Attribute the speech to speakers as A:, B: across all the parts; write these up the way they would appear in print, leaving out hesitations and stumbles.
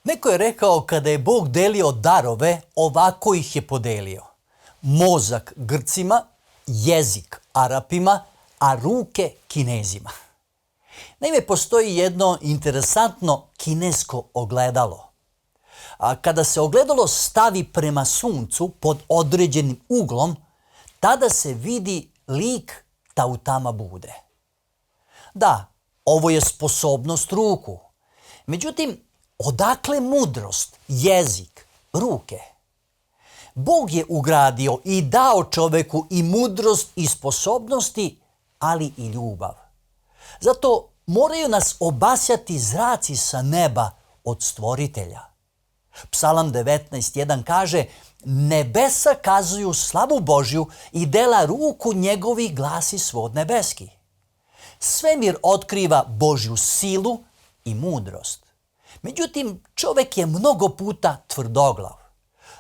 A: Neko je rekao kada je Bog delio darove, ovako ih je podelio. Mozak Grcima, jezik Arapima, a ruke Kinezima. Naime, postoji jedno interesantno kinesko ogledalo. A kada se ogledalo stavi prema suncu pod određenim uglom, tada se vidi lik Gautama Bude. Da, ovo je sposobnost ruku. Međutim, odakle mudrost, jezik, ruke? Bog je ugradio i dao čoveku i mudrost i sposobnosti, ali i ljubav. Zato moraju nas obasjati zraci sa neba od Stvoritelja. Psalam 19.1 kaže: nebesa kazuju slavu Božju i dela ruku njegovih glasi svod nebeski. Svemir otkriva Božju silu i mudrost. Međutim, čovek je mnogo puta tvrdoglav.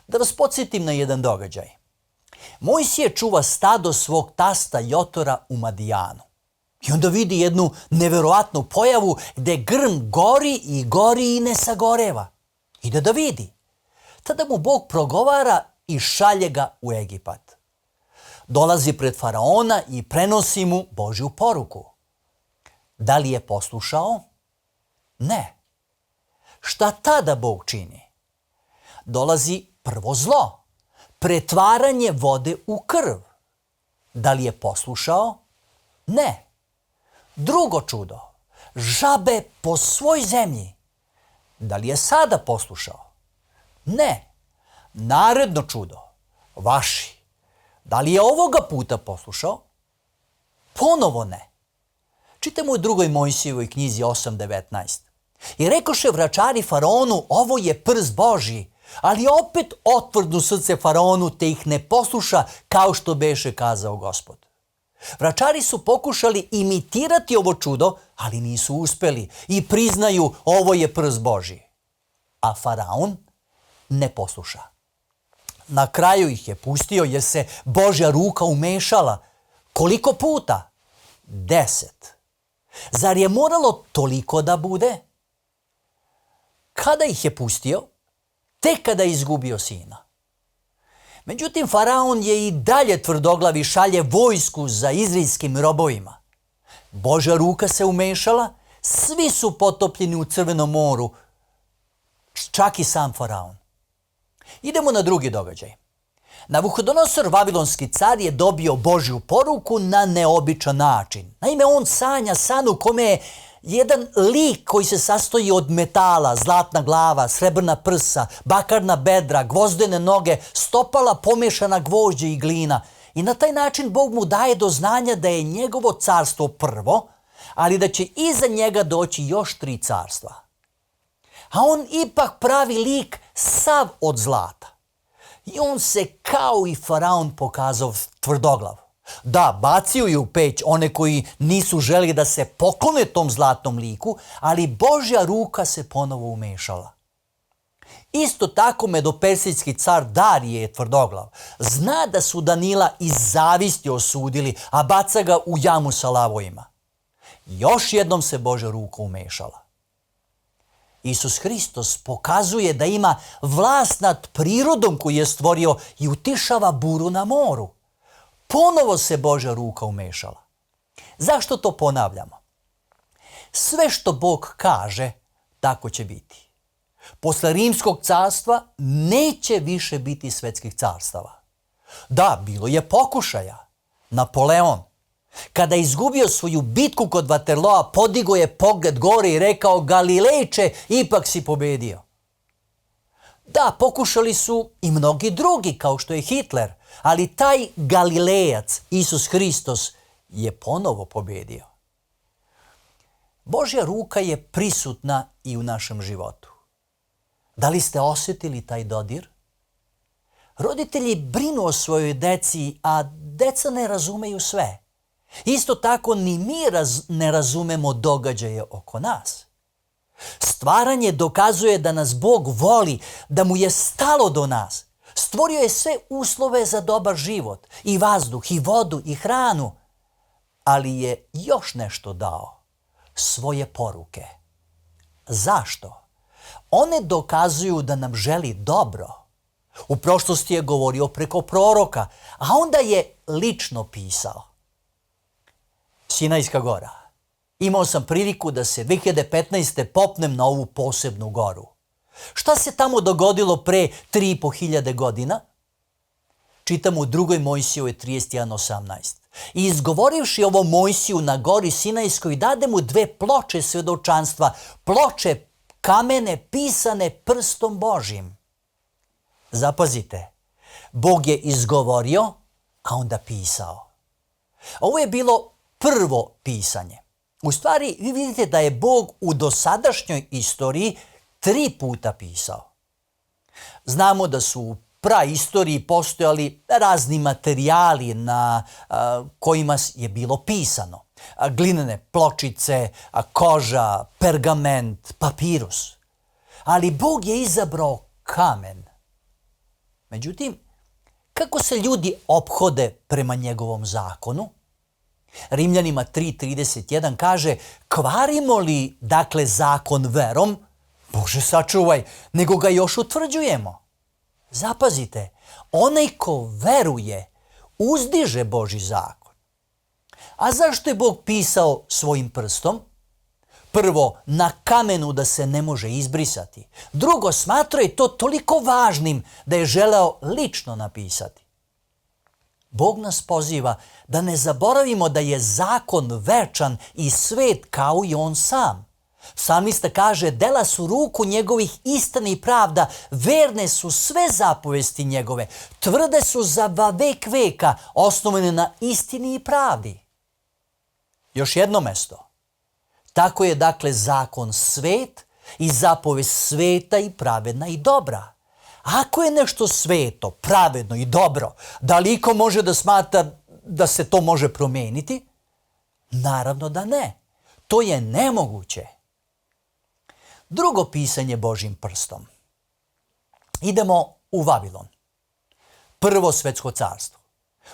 A: Da vas podsjetim na jedan događaj. Mojsije čuva stado svog tasta Jotora u Madijanu. I onda vidi jednu neverovatnu pojavu gde grm gori i gori i ne sagoreva. Ide da vidi. Tada mu Bog progovara i šalje ga u Egipat. Dolazi pred faraona i prenosi mu Božju poruku. Da li je poslušao? Ne. Šta tada Bog čini? Dolazi prvo zlo, pretvaranje vode u krv. Da li je poslušao? Ne. Drugo čudo, žabe po svoj zemlji. Da li je sada poslušao? Ne. Naredno čudo, vaši. Da li je ovoga puta poslušao? Ponovo ne. Čitamo u 2. Mojsijevoj knjizi 8.19. I rekoše vračari faraonu: ovo je prst Božji, ali opet otvrdnu srce faraonu, te ih ne posluša kao što beše kazao Gospod. Vračari su pokušali imitirati ovo čudo, ali nisu uspeli i priznaju: ovo je prst Božji. A faraon ne posluša. Na kraju ih je pustio jer se Božja ruka umešala. Koliko puta? 10. Zar je moralo toliko da bude? Kada ih je pustio? Tek kada je izgubio sina. Međutim, faraon je i dalje tvrdoglav i šalje vojsku za izraelskim robovima. Božja ruka se umešala, svi su potopljeni u Crvenom moru, čak i sam faraon. Idemo na drugi događaj. Navuhodonosor, vavilonski car, je dobio Božju poruku na neobičan način. Naime, on sanja san u kome je jedan lik koji se sastoji od metala, zlatna glava, srebrna prsa, bakarna bedra, gvozdene noge, stopala pomešana gvožđe i glina. I na taj način Bog mu daje do znanja da je njegovo carstvo prvo, ali da će iza njega doći još 3 carstva. A on ipak pravi lik sav od zlata. I on se kao i faraon pokazao tvrdoglav. Da, bacio je u peć one koji nisu želi da se poklone tom zlatnom liku, ali Božja ruka se ponovo umešala. Isto tako medopersijski car Darije je tvrdoglav. Zna da su Danila iz zavisti osudili, a baca ga u jamu sa lavovima. Još jednom se Božja ruka umešala. Isus Hristos pokazuje da ima vlast nad prirodom koju je stvorio i utišava buru na moru. Ponovo se Božja ruka umešala. Zašto to ponavljamo? Sve što Bog kaže, tako će biti. Posle Rimskog carstva neće više biti svetskih carstava. Da, bilo je pokušaja. Napoleon, kada je izgubio svoju bitku kod Vaterloa, podigo je pogled gore i rekao: Galilejče, ipak si pobedio. Da, pokušali su i mnogi drugi, kao što je Hitler, ali taj Galilejac, Isus Hristos, je ponovo pobedio. Božja ruka je prisutna i u našem životu. Da li ste osjetili taj dodir? Roditelji brinu o svojoj deci, a deca ne razumeju sve. Isto tako ni mi ne razumemo događaje oko nas. Stvaranje dokazuje da nas Bog voli, da mu je stalo do nas. Stvorio je sve uslove za dobar život, i vazduh, i vodu, i hranu. Ali je još nešto dao, svoje poruke. Zašto? One dokazuju da nam želi dobro. U prošlosti je govorio preko proroka, a onda je lično pisao. Sinajska gora. Imao sam priliku da se 2015. popnem na ovu posebnu goru. Šta se tamo dogodilo pre 3.500 godina? Čitam u 2. Mojsijevoj 31.18. I izgovorivši ovo Mojsiju na gori Sinajskoj, dade mu 2 ploče svedočanstva, ploče kamene pisane prstom Božjim. Zapazite, Bog je izgovorio, a onda pisao. Ovo je bilo prvo pisanje. U stvari, vi vidite da je Bog u dosadašnjoj istoriji 3 puta pisao. Znamo da su u praistoriji postojali razni materijali na kojima je bilo pisano. Glinene pločice, koža, pergament, papirus. Ali Bog je izabrao kamen. Međutim, kako se ljudi ophode prema njegovom zakonu? Rimljanima 3.31 kaže, kvarimo li dakle zakon verom? Bože sačuvaj, nego ga još utvrđujemo. Zapazite, onaj ko veruje, uzdiže Božji zakon. A zašto je Bog pisao svojim prstom? Prvo, na kamenu da se ne može izbrisati. Drugo, smatrao je to toliko važnim da je želeo lično napisati. Bog nas poziva da ne zaboravimo da je zakon večan i svet kao i on sam. Psalmista kaže, dela su ruku njegovih istina i pravda, verne su sve zapovesti njegove, tvrde su za vek veka, osnovane na istini i pravdi. Još jedno mesto. Tako je dakle zakon svet i zapovest sveta i pravedna i dobra. Ako je nešto sveto, pravedno i dobro, da li iko može da smatra da se to može promijeniti? Naravno da ne. To je nemoguće. Drugo pisanje Božjim prstom. Idemo u Vavilon. Prvo svetsko carstvo.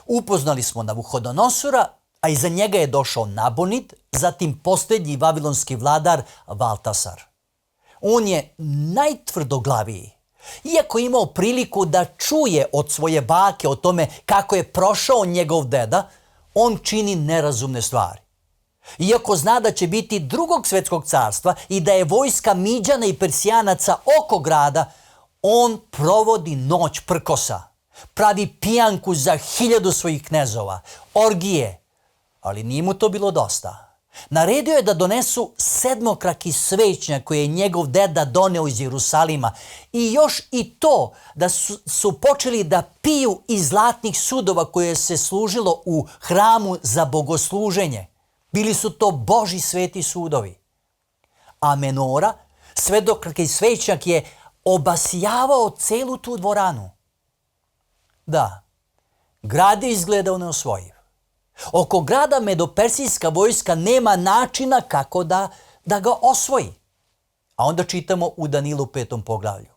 A: Upoznali smo Navuhodonosora, a iza njega je došao Nabonid, zatim posljednji vavilonski vladar Valtasar. On je najtvrdoglaviji. Iako je imao priliku da čuje od svoje bake o tome kako je prošao njegov deda, on čini nerazumne stvari. Iako zna da će biti drugog svetskog carstva i da je vojska Miđana i Persijanaca oko grada, on provodi noć prkosa, pravi pijanku za 1000 svojih knezova, orgije, ali nije mu to bilo dosta. Naredio je da donesu 7-kraki svećnjak koji je njegov deda doneo iz Jerusalima i još i to da su počeli da piju iz zlatnih sudova koje se služilo u hramu za bogosluženje. Bili su to Božji sveti sudovi. A menora, svetokraki svećnjak, je obasjavao celu tu dvoranu. Da, grad je izgledao neosvojiv. Oko grada medopersijska vojska nema načina kako da ga osvoji. A onda čitamo u Danilu 5. poglavlju.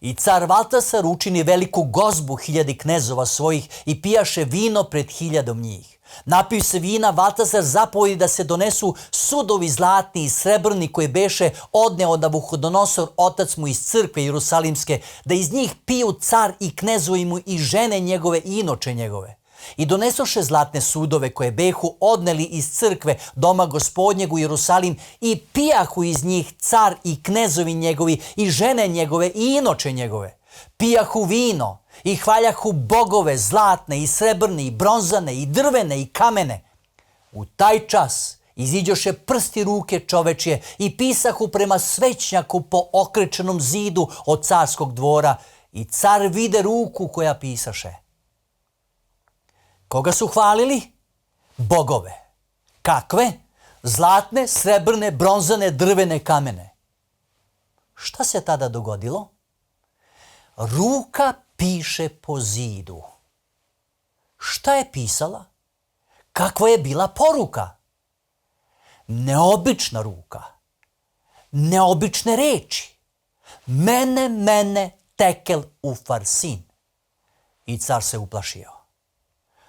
A: I car Valtasar učini veliku gozbu 1000 knezova svojih i pijaše vino pred 1000 njih. Napiju se vina, Valtasar zapovedi da se donesu sudovi zlatni i srebrni koje beše odneo Navuhodonosor, otac mu iz crkve Jerusalimske, da iz njih piju car i knezovi mu i žene njegove i inoče njegove. I donesoše zlatne sudove koje behu odneli iz crkve doma gospodnjeg u Jerusalim i pijahu iz njih car i knezovi njegovi i žene njegove i inoče njegove. Pijahu vino i hvaljahu bogove zlatne i srebrne i bronzane i drvene i kamene. U taj čas iziđoše prsti ruke čovečje i pisahu prema svećnjaku po okrečenom zidu od carskog dvora i car vide ruku koja pisaše. Koga su hvalili? Bogove. Kakve? Zlatne, srebrne, bronzane, drvene, kamene. Šta se tada dogodilo? Ruka piše po zidu. Šta je pisala? Kakva je bila poruka? Neobična ruka. Neobične reči. Mene, tekel u farsin. I car se uplašio.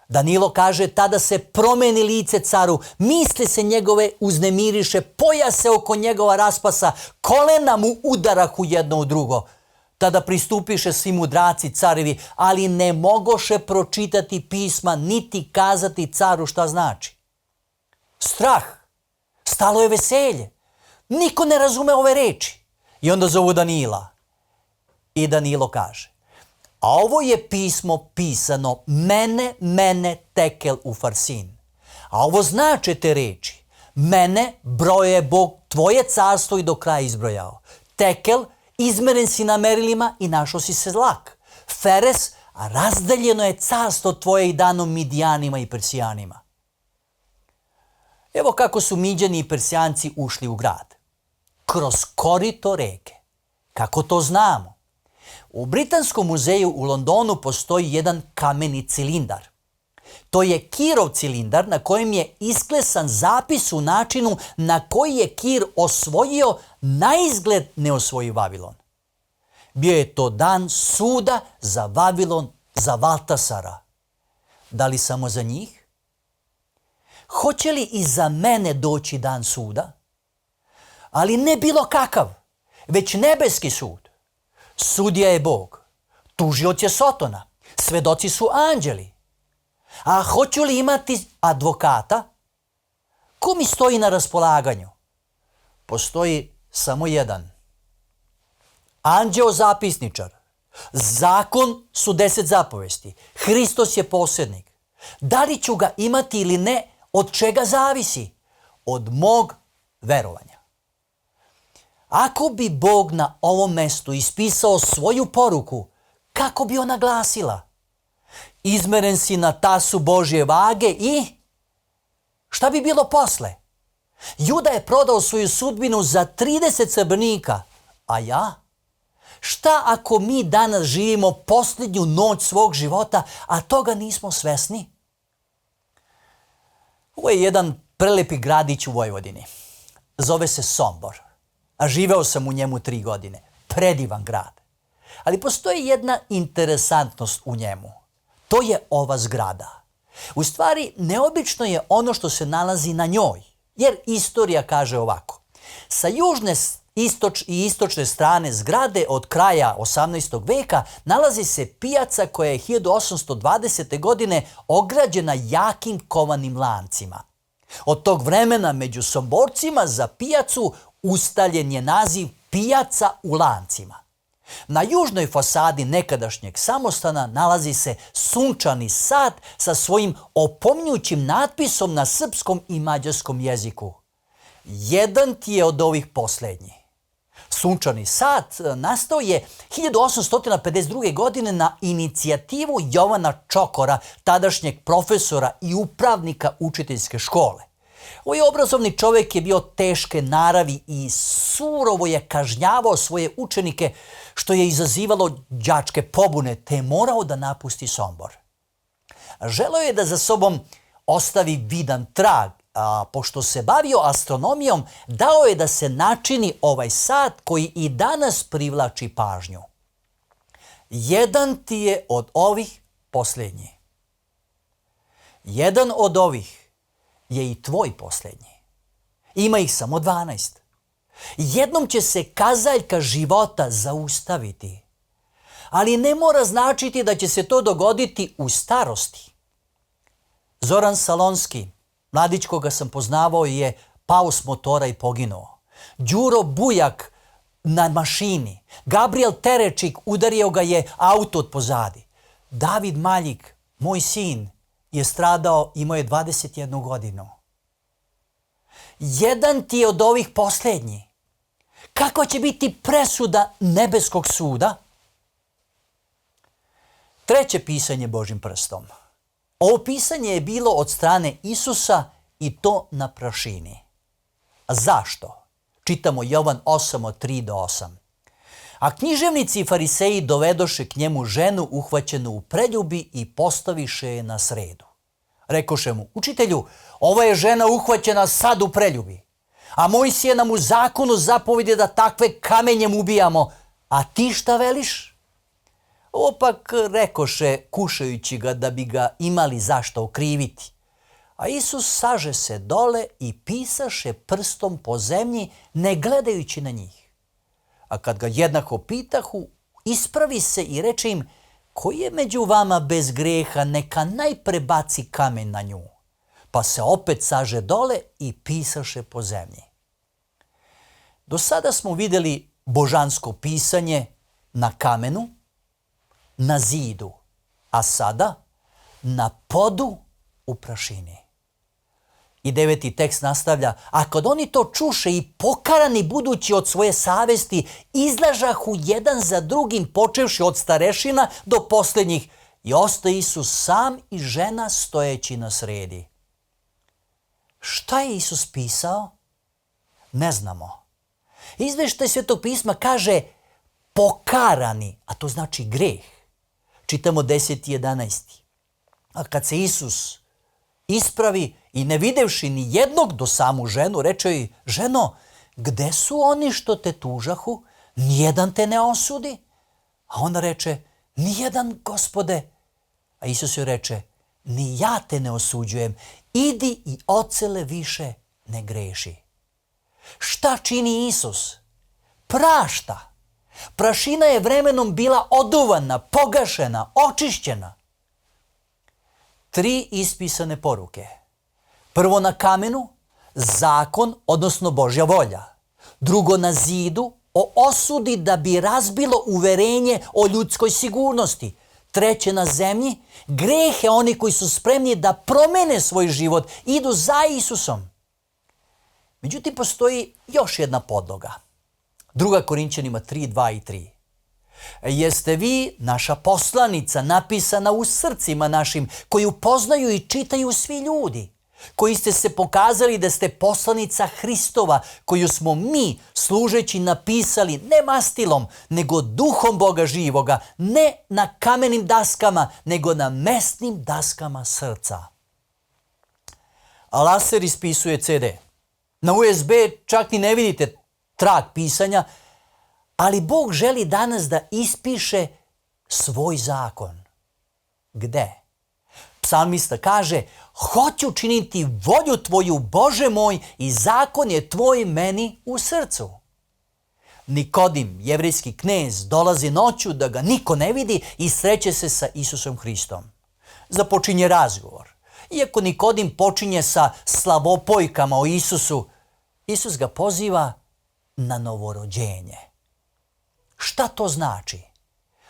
A: Danilo kaže, tada se promeni lice caru, misli se njegove uznemiriše, pojas se oko njegova raspasa, kolena mu udarahu jedno u drugo. Tada pristupiše svi mudraci carevi, ali ne mogoše pročitati pisma, niti kazati caru šta znači. Strah, stalo je veselje, niko ne razume ove reči. I onda zovu Danila. I Danilo kaže, a ovo je pismo pisano mene tekel u farsin. A ovo znače te reči. Mene broje Bog tvoje carstvo i do kraja izbrojao. Tekel, izmeren si na merilima i našao si se zlak. Feres, a razdaljeno je carstvo tvoje i dano Midijanima i Persijanima. Evo kako su Miđani i Persijanci ušli u grad. Kroz korito reke. Kako to znamo? U Britanskom muzeju u Londonu postoji jedan kameni cilindar. To je Kirov cilindar na kojem je isklesan zapis u načinu na koji je Kir osvojio naizgled neosvojiv Vavilon. Bio je to dan suda za Vavilon, za Valtasara. Da li samo za njih? Hoće li i za mene doći dan suda? Ali ne bilo kakav, već nebeski sud. Sudija je Bog, tužioc je Sotona, svedoci su anđeli. A hoću li imati advokata? Ko mi stoji na raspolaganju? Postoji samo jedan. Anđeo zapisničar. Zakon su 10 zapovesti. Hristos je posrednik. Da li ću ga imati ili ne, od čega zavisi? Od mog verovanja. Ako bi Bog na ovom mestu ispisao svoju poruku, kako bi ona glasila? Izmeren si na tasu Božje vage i šta bi bilo posle? Juda je prodao svoju sudbinu za 30 srebrnika, a ja? Šta ako mi danas živimo posljednju noć svog života, a toga nismo svesni? Ovo je jedan prelepi gradić u Vojvodini. Zove se Sombor. A živeo sam u njemu 3 godine. Predivan grad. Ali postoji jedna interesantnost u njemu. To je ova zgrada. U stvari, neobično je ono što se nalazi na njoj. Jer istorija kaže ovako. Sa južne i istočne strane zgrade od kraja 18. veka nalazi se pijaca koja je 1820. godine ograđena jakim kovanim lancima. Od tog vremena među Somborcima za pijacu ustaljen je naziv pijaca u lancima. Na južnoj fasadi nekadašnjeg samostana nalazi se sunčani sad sa svojim opominjućim natpisom na srpskom i mađarskom jeziku. Jedan ti je od ovih posljednjih. Sunčani sad nastao je 1852. godine na inicijativu Jovana Čokora, tadašnjeg profesora i upravnika učiteljske škole. Ovaj obrazovni čovjek je bio teške naravi i surovo je kažnjavao svoje učenike, što je izazivalo đačke pobune, te je morao da napusti Sombor. Želeo je da za sobom ostavi vidan trag, a pošto se bavio astronomijom, dao je da se načini ovaj sad koji i danas privlači pažnju. Jedan ti je od ovih posljednji. Jedan od ovih je i tvoj posljednji. Ima ih samo 12. Jednom će se kazaljka života zaustaviti. Ali ne mora značiti da će se to dogoditi u starosti. Zoran Salonski, mladić koga sam poznavao, je pao s motora i poginuo. Đuro Bujak na mašini. Gabriel Terečik udario ga je auto od pozadi. David Maljik, moj sin, je stradao, imao je 21 godinu. Jedan ti je od ovih posljednji. Kakva će biti presuda nebeskog suda? Treće pisanje Božjim prstom. Ovo pisanje je bilo od strane Isusa i to na prašini. A zašto? Čitamo Jovan 8 od 3 do 8. A književnici i fariseji dovedoše k njemu ženu uhvaćenu u preljubi i postaviše je na sredu. Rekoše mu, učitelju, ova je žena uhvaćena sad u preljubi. A Mojsije nam u zakonu zapovedi da takve kamenjem ubijamo. A ti šta veliš? Ovo pak rekoše kušajući ga da bi ga imali zašto okriviti. A Isus saže se dole i pisaše prstom po zemlji, ne gledajući na njih. A kad ga jednako pitahu, ispravi se i reče im, koji je među vama bez grijeha, neka najpre baci kamen na nju. Pa se opet saže dole i pisaše po zemlji. Do sada smo vidjeli božansko pisanje na kamenu, na zidu, a sada na podu u prašini. I 9. tekst nastavlja, a kad oni to čuše i pokarani budući od svoje savesti, izlažahu jedan za drugim, počevši od starešina do posljednjih, i ostaje Isus sam i žena stojeći na sredi. Šta je Isus pisao? Ne znamo. Izveštaj Svetog pisma kaže pokarani, a to znači greh. Čitamo 10. i 11. A kad se Isus ispravi i ne videvši ni jednog do samu ženu, reče joj, ženo, gde su oni što te tužahu? Nijedan te ne osudi? A ona reče, nijedan, Gospode. A Isus joj reče, ni ja te ne osuđujem, idi i ocele više ne greši. Šta čini Isus? Prašta. Prašina je vremenom bila oduvana, pogašena, očišćena. 3 ispisane poruke. Prvo na kamenu, zakon, odnosno Božja volja. Drugo na zidu, o osudi da bi razbilo uverenje o ljudskoj sigurnosti. Treće na zemlji, grehe oni koji su spremni da promene svoj život, idu za Isusom. Međutim, postoji još jedna podloga. 2. Korinćanima 3, 2 i 3. Jeste vi naša poslanica napisana u srcima našim, koju poznaju i čitaju svi ljudi, koji ste se pokazali da ste poslanica Hristova, koju smo mi služeći napisali ne mastilom, nego duhom Boga živoga, ne na kamenim daskama, nego na mesnim daskama srca. A laser ispisuje CD. Na USB čak ni ne vidite trag pisanja, ali Bog želi danas da ispiše svoj zakon. Gde? Psalmista kaže, hoću činiti volju tvoju, Bože moj, i zakon je tvoj meni u srcu. Nikodim, jevrejski knez, dolazi noću da ga niko ne vidi i sreće se sa Isusom Hristom. Započinje razgovor. Iako Nikodim počinje sa slavopojkama o Isusu, Isus ga poziva na novorođenje. Šta to znači?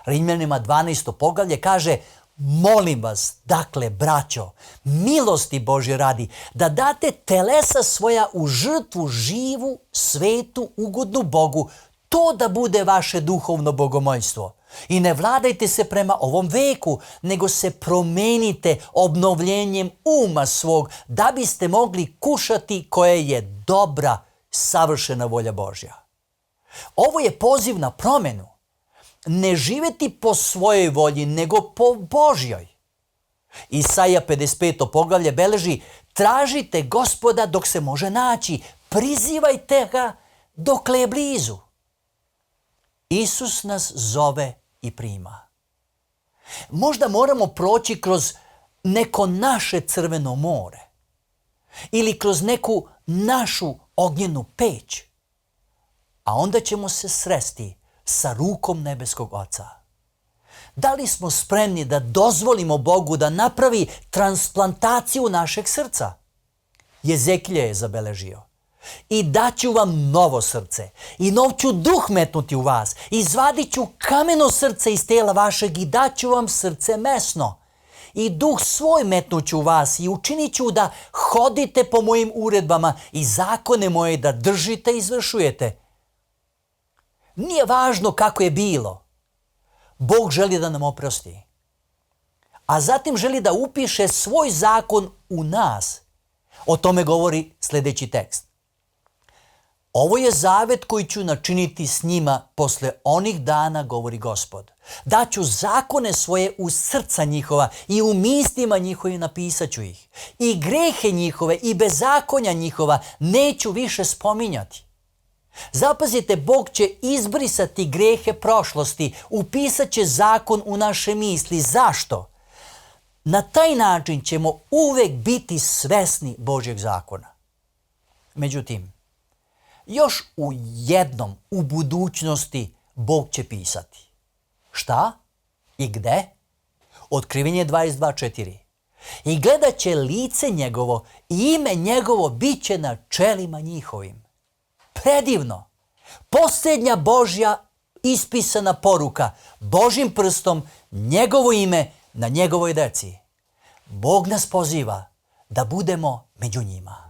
A: Rimljanima 12. poglavlje kaže, molim vas, dakle, braćo, milosti Božje radi, da date telesa svoja u žrtvu živu, svetu, ugodnu Bogu, to da bude vaše duhovno bogomolstvo. I ne vladajte se prema ovom veku, nego se promenite obnovljenjem uma svog, da biste mogli kušati koja je dobra, savršena volja Božja. Ovo je poziv na promenu. Ne živeti po svojoj volji, nego po Božjoj. Isaija 55. poglavlje beleži, tražite Gospoda dok se može naći, prizivajte ga dokle je blizu. Isus nas zove i prima. Možda moramo proći kroz neko naše crveno more ili kroz neku našu ognjenu peć, a onda ćemo se sresti sa rukom nebeskog Oca. Da li smo spremni da dozvolimo Bogu da napravi transplantaciju našeg srca? Jezekilja je zabeležio. I daću vam novo srce, i nov ću duh metnuti u vas, izvadit ću kameno srce iz tela vašeg i daću vam srce mesno. I duh svoj metnuću u vas i učinit ću da hodite po mojim uredbama i zakone moje da držite i izvršujete. Nije važno kako je bilo. Bog želi da nam oprosti. A zatim želi da upiše svoj zakon u nas. O tome govori sljedeći tekst. Ovo je zavet koji ću načiniti s njima posle onih dana, govori Gospod. Daću zakone svoje u srca njihova i u mislima njihovim napisat ću ih. I grehe njihove i bezakonja njihova neću više spominjati. Zapazite, Bog će izbrisati grehe prošlosti, upisat će zakon u naše misli. Zašto? Na taj način ćemo uvek biti svesni Božjeg zakona. Međutim, još u jednom u budućnosti Bog će pisati. Šta i gde? Otkrivenje 22.4. I gledat će lice njegovo i ime njegovo bit će na čelima njihovim. Predivno! Posljednja Božja ispisana poruka, Božjim prstom, njegovo ime na njegovoj deci. Bog nas poziva da budemo među njima.